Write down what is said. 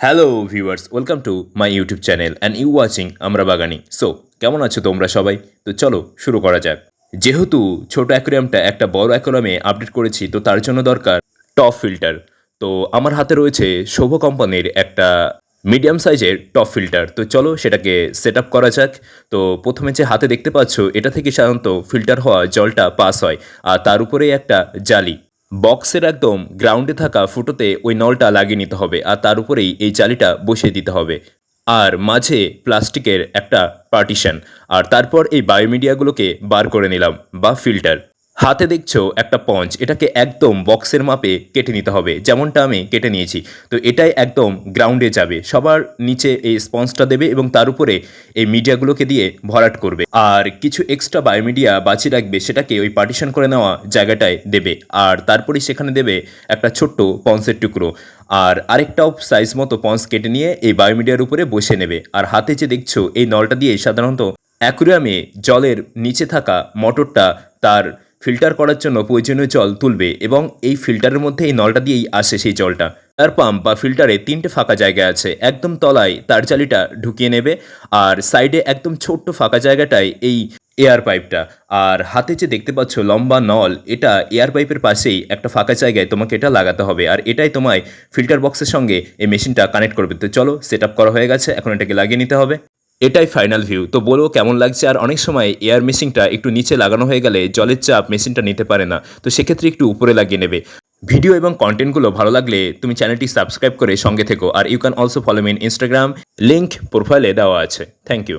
Hello viewers, welcome to my YouTube channel and you watching আমরা বাগানি। So কেমন আছো তোমরা সবাই? তো চলো শুরু করা যাক। যেহেতু ছোট অ্যাকোয়ারিয়ামটা একটা বড় অ্যাকোয়ারিয়ামে আপডেট করেছি, তো তার জন্য দরকার টপ ফিল্টার। তো আমার হাতে রয়েছে শোভ কোম্পানির একটা মিডিয়াম সাইজের টপ ফিল্টার। তো চলো সেটাকে সেট আপ করা যাক। তো প্রথমে যে হাতে দেখতে পাচ্ছ, এটা থেকে সাধারণত ফিল্টার হওয়া জলটা পাস হয়, আর তার উপরেই একটা জালি। বক্সের একদম গ্রাউন্ডে থাকা ফুটোতে ওই নলটা লাগিয়ে নিতে হবে, আর তার উপরেই এই জালিটা বসিয়ে দিতে হবে। আর মাঝে প্লাস্টিকের একটা পার্টিশন, আর তারপর এই বায়োমিডিয়াগুলোকে বার করে নিলাম বা ফিল্টার। হাতে দেখছো একটা পঞ্চ, এটাকে একদম বক্সের মাপে কেটে নিতে হবে, যেমনটা আমি কেটে নিয়েছি। তো এটাই একদম গ্রাউন্ডে যাবে, সবার নিচে এই স্পঞ্জটা দেবে এবং তার উপরে এই মিডিয়াগুলোকে দিয়ে ভরাট করবে। আর কিছু এক্সট্রা বায়োমিডিয়া বাঁচিয়ে রাখবে, সেটাকে ওই পার্টিশন করে নেওয়া জায়গাটায় দেবে। আর তারপরে সেখানে দেবে একটা ছোট্ট পন্সের টুকরো, আর আরেকটাও সাইজ মতো পন্স কেটে নিয়ে এই বায়োমিডিয়ার উপরে বসে নেবে। আর হাতে যে দেখছো এই নলটা দিয়ে সাধারণত অ্যাকুরিয়ামে জলের নিচে থাকা মোটরটা তার ফিল্টার করার জন্য প্রয়োজনীয় জল তুলবে, এবং এই ফিল্টারের মধ্যে এই নলটা দিয়েই আসে সেই জলটা। তার পাম্প বা ফিল্টারে তিনটে ফাঁকা জায়গা আছে, একদম তলায় তার জালিটা ঢুকিয়ে নেবে, আর সাইডে একদম ছোট্ট ফাঁকা জায়গাটায় এই এয়ার পাইপটা। আর হাতে যে দেখতে পাচ্ছ লম্বা নল, এটা এয়ার পাইপের পাশেই একটা ফাঁকা জায়গায় তোমাকে এটা লাগাতে হবে, আর এটাই তোমায় ফিল্টার বক্সের সঙ্গে এই মেশিনটা কানেক্ট করবে। তো চলো সেট আপ করা হয়ে গেছে, এখন এটাকে লাগিয়ে নিতে হবে। এটাই ফাইনাল ভিউ। তো বলো কেমন লাগছে। আর অনেক সময় এয়ার মেশিনটা একটু নিচে লাগানো হয়ে গেলে জলের চাপ মেশিনটা নিতে পারে না, তো সেক্ষেত্রে একটু উপরে লাগিয়ে নেবে। ভিডিও এবং কন্টেন্টগুলো ভালো লাগলে তুমি চ্যানেলটি সাবস্ক্রাইব করে সঙ্গে থেকো। আর you can also follow me in Instagram, link প্রোফাইলে দেওয়া আছে। Thank you.